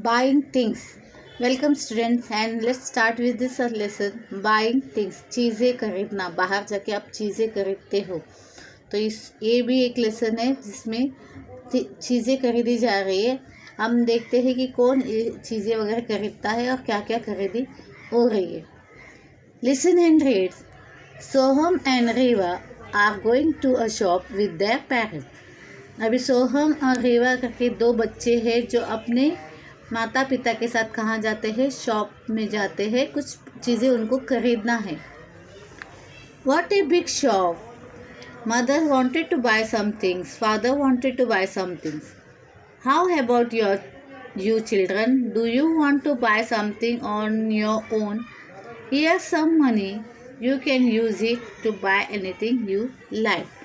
Buying things. Welcome students and let's start with this lesson. Buying things. चीज़ें खरीदना, बाहर जाके आप चीज़ें खरीदते हो तो ये भी एक लेसन है जिसमें चीज़ें खरीदी जा रही है। हम देखते हैं कि कौन चीज़ें वगैरह खरीदता है और क्या क्या खरीदी हो रही है। Listen and read. Soham and Reva are going to a shop with their parents. अभी सोहम और रेवा करके दो बच्चे हैं जो अपने माता पिता के साथ कहाँ जाते हैं, शॉप में जाते हैं, कुछ चीज़ें उनको खरीदना है। What a big shop! Mother wanted to buy some things. Father wanted to buy some things. How about you children? Do you want to buy something on your own? Here's some money. You can use it to buy anything you like.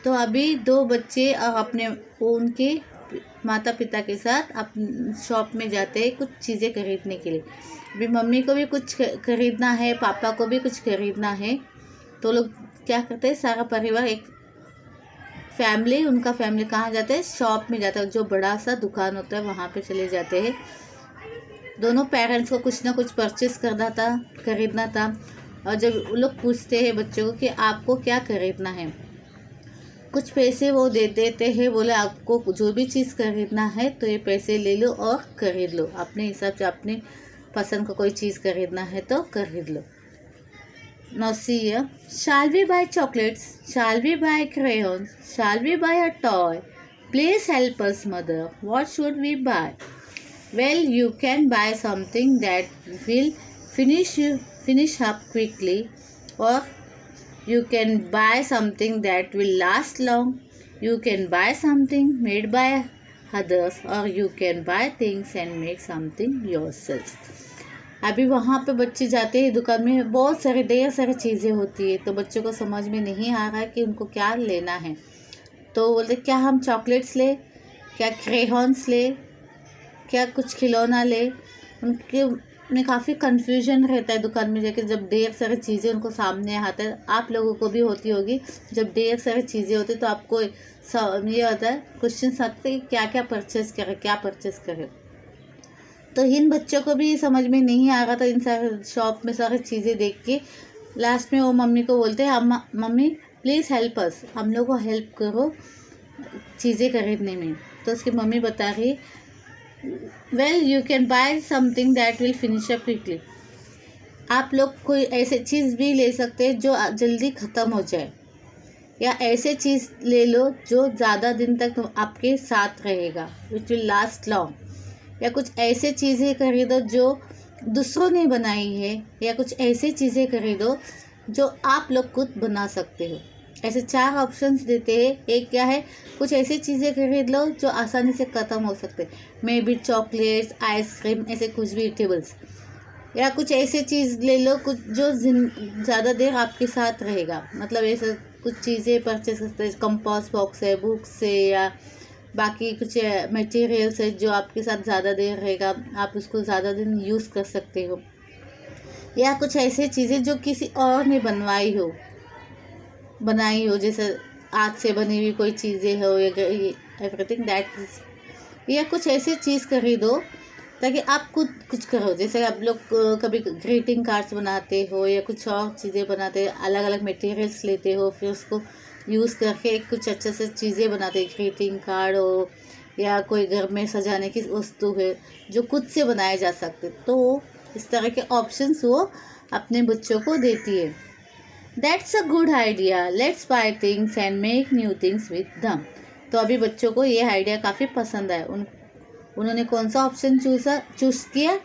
तो अभी दो बच्चे और अपने उनके माता पिता के साथ अपने शॉप में जाते हैं कुछ चीज़ें खरीदने के लिए। अभी मम्मी को भी कुछ खरीदना है, पापा को भी कुछ खरीदना है, तो लोग क्या करते हैं, सारा परिवार एक उनका फैमिली कहाँ जाते हैं, शॉप में जाता है, जो बड़ा सा दुकान होता है वहाँ पे चले जाते हैं। दोनों पेरेंट्स को कुछ ना कुछ परचेस खरीदना था और जब लोग पूछते हैं बच्चों को कि आपको क्या खरीदना है, कुछ पैसे वो दे देते हैं, बोले आपको जो भी चीज़ खरीदना है तो ये पैसे ले लो और खरीद लो, अपने हिसाब से अपने पसंद का कोई चीज़ खरीदना है तो खरीद लो। Now see here, shall we buy chocolates? Shall we buy crayons? Shall we buy a toy? Please help us, mother. What should we buy? Well, you can buy something that will finish up quickly, or you can buy something that will last long. You can buy something made by others, or you can buy things and make something yourself. अभी वहाँ पे बच्चे जाते हैं दुकान में, बहुत सारे ढेर सारी चीज़ें होती है, तो बच्चों को समझ में नहीं आ रहा है कि उनको क्या लेना है। तो बोलते क्या हम चॉकलेट्स ले, क्या क्रेयॉन्स ले, क्या कुछ खिलौना ले। उन्हें काफ़ी कन्फ्यूजन रहता है दुकान में जाके, जब ढेर सारी चीज़ें उनको सामने आता है। आप लोगों को भी होती होगी, जब ढेर सारी चीज़ें होती तो आपको ये होता है, क्वेश्चन आते हैं क्या क्या परचेस करें। तो इन बच्चों को भी समझ में नहीं आ रहा था, इन सारे शॉप में सारी चीज़ें देख के लास्ट में वो मम्मी को बोलते हैं, मम्मी प्लीज़ हेल्प अस, हम लोग को हेल्प करो चीज़ें खरीदने में। तो उसकी मम्मी बता रही, well you can buy something that will finish up quickly. आप लोग कोई ऐसे चीज़ भी ले सकते हैं जो जल्दी ख़त्म हो जाए, या ऐसे चीज़ ले लो जो ज़्यादा दिन तक आपके साथ रहेगा, विच विल लास्ट लॉन्ग। या कुछ ऐसे चीज़ें खरीदो जो दूसरों ने बनाई है, या कुछ ऐसे चीज़ें खरीदो जो आप लोग खुद बना सकते हो। ऐसे 4 ऑप्शंस देते हैं। एक क्या है, कुछ ऐसी चीज़ें खरीद लो जो आसानी से ख़त्म हो सकते, मे बी चॉकलेट्स, आइसक्रीम, ऐसे कुछ भी ईटेबल्स। या कुछ ऐसे चीज़ ले लो कुछ जो ज़्यादा देर आपके साथ रहेगा, मतलब ऐसे कुछ चीज़ें परचेस करते हैं, कंपास बॉक्स है, बुक्स है, या बाकी कुछ मटेरियल्स है जो आपके साथ ज़्यादा देर रहेगा, आप उसको ज़्यादा दिन यूज़ कर सकते हो। या कुछ ऐसे चीज़ें जो किसी और ने बनाई हो, जैसे हाथ से बनी हुई कोई चीज़ें हो, या एवरीथिंग दैट इज। या कुछ ऐसी चीज़ खरीदो ताकि आप खुद कुछ करो, जैसे आप लोग कभी ग्रीटिंग कार्ड्स बनाते हो या कुछ और चीज़ें बनाते हो, अलग अलग मटेरियल्स लेते हो, फिर उसको यूज़ करके कुछ अच्छे से चीज़ें बनाते हैं, ग्रीटिंग कार्ड हो या कोई घर में सजाने की वस्तु है जो खुद से बनाए जा सकते। तो इस तरह के ऑप्शंस वो अपने बच्चों को देती है। That's a good idea, let's buy things and make new things with them. तो अभी बच्चों को ये आइडिया काफ़ी पसंद आया। उन्होंने कौन सा ऑप्शन चूज़ किया,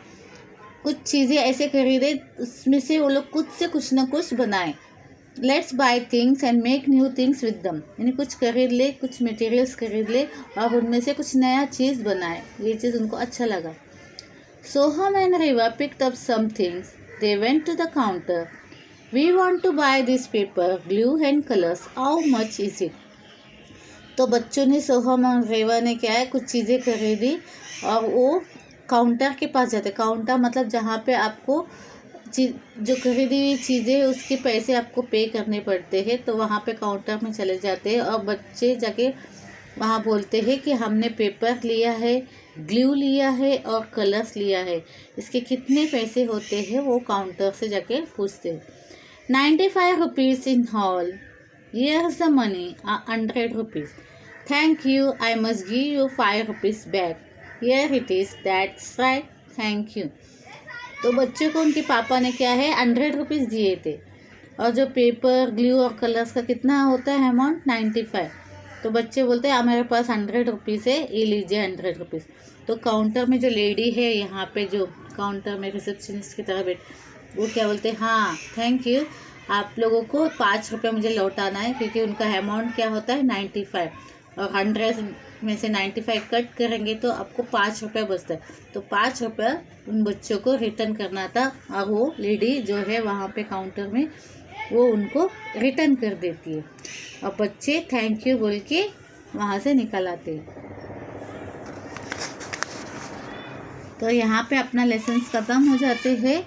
कुछ चीज़ें ऐसे खरीदे उसमें से वो लोग खुद से कुछ ना कुछ बनाए। Let's buy things and make new things with them, यानी कुछ खरीद ले, कुछ मटेरियल्स खरीद ले और उनमें से कुछ नया चीज़ बनाए। ये चीज़ उनको अच्छा लगा। Soham and Reva picked up some things, they went to the counter. We want to buy this paper, glue and colours, how much is it. तो बच्चों ने, सोहम और रेवा ने क्या है, कुछ चीज़ें खरीदी और वो काउंटर के पास जाते। काउंटर मतलब जहाँ पे आपको जो खरीदी हुई चीज़ें है उसके पैसे आपको पे करने पड़ते हैं, तो वहाँ पे काउंटर में चले जाते हैं और बच्चे जाके वहाँ बोलते हैं कि हमने पेपर लिया है, ग्लू लिया है और कलर्स लिया है, इसके कितने पैसे होते हैं वो काउंटर से जाके पूछते हैं। 95 rupees in hall, here's the money 100 rupees, thank you, I must give you 5 rupees back, here it is, that's right, thank you. तो बच्चे को उनके पापा ने क्या है 100 रुपीज़ दिए थे, और जो पेपर ग्लू और कलर्स का कितना होता है अमाउंट 95। तो बच्चे बोलते हैं मेरे पास 100 रुपीज़ है, ये लीजिए 100 रुपीज़। तो काउंटर में जो लेडी है यहाँ पे, जो काउंटर में रिसेप्शनिस्ट की तरह वो क्या बोलते हैं, हाँ थैंक यू, आप लोगों को 5 रुपये मुझे लौटाना है, क्योंकि उनका अमाउंट क्या होता है 95, और 100 में से 95 कट करेंगे तो आपको 5 रुपये बचता है। तो 5 रुपये उन बच्चों को रिटर्न करना था, और वो लेडी जो है वहाँ पे काउंटर में वो उनको रिटर्न कर देती है, और बच्चे थैंक यू बोल के वहाँ से निकल आते हैं। तो यहाँ पे अपना लेसन ख़त्म हो जाते हैं।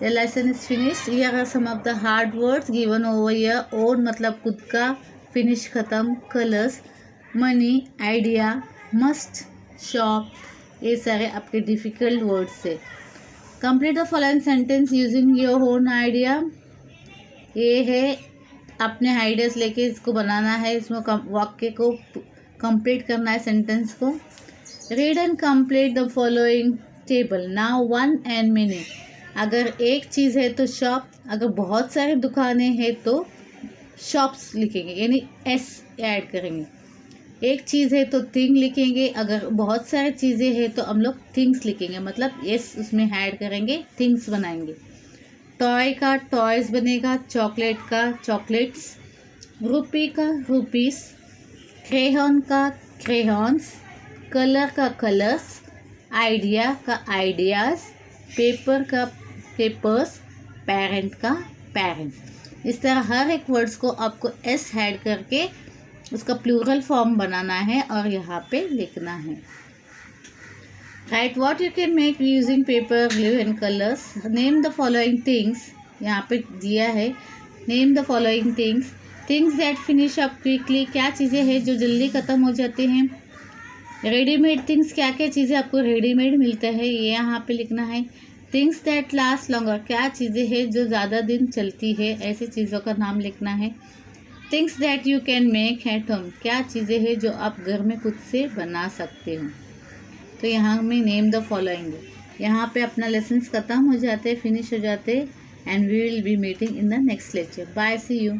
The lesson is finished. Here are some of the hard words given over here. Own मतलब खुद का, finish खत्म, colors, money, idea, must, shop, ये सारे आपके difficult words है। Complete the following sentence using your own idea. ये है अपने आइडियाज़ लेके इसको बनाना है, इसमें वाक्य को कंप्लीट करना है, सेंटेंस को। Read and complete the following table now, 1 and many। अगर एक चीज़ है तो शॉप, अगर बहुत सारे दुकानें हैं तो शॉप्स लिखेंगे, यानी एस ऐड करेंगे। एक चीज़ है तो थिंग लिखेंगे, अगर बहुत सारी चीज़ें हैं तो हम लोग थिंग्स लिखेंगे, मतलब एस उसमें ऐड करेंगे, थिंग्स बनाएंगे। टॉय का टॉयज़ बनेगा, चॉकलेट का चॉकलेट्स, रुपी का रुपीस, क्रेयॉन का क्रेयॉन्स, कलर का कलर्स, आइडिया का आइडियाज़, पेपर का पेपर्स, पेरेंट का पेरेंट्स। इस तरह हर एक वर्ड्स को आपको एस ऐड करके उसका प्लूरल फॉर्म बनाना है और यहाँ पे लिखना है। Right what you can make using paper, glue and colours. Name the following things, यहाँ पे दिया है, name the following things. Things that finish up quickly, क्या चीज़ें हैं जो जल्दी ख़त्म हो जाती हैं। रेडीमेड थिंग्स, क्या क्या चीज़ें आपको रेडीमेड मिलता है, ये यहाँ पे लिखना है। थिंग्स दैट लास्ट लॉन्गर, क्या चीज़ें हैं जो ज़्यादा दिन चलती है, ऐसी चीज़ों का नाम लिखना है। Things that you can make at home, क्या चीज़ें हैं जो आप घर में खुद से बना सकते हो। तो यहाँ में नेम द फॉलोइंग, यहाँ पे अपना लेसन्स ख़त्म हो जाते, फिनिश हो जाते, and we will be meeting in the next lecture. Bye, see you.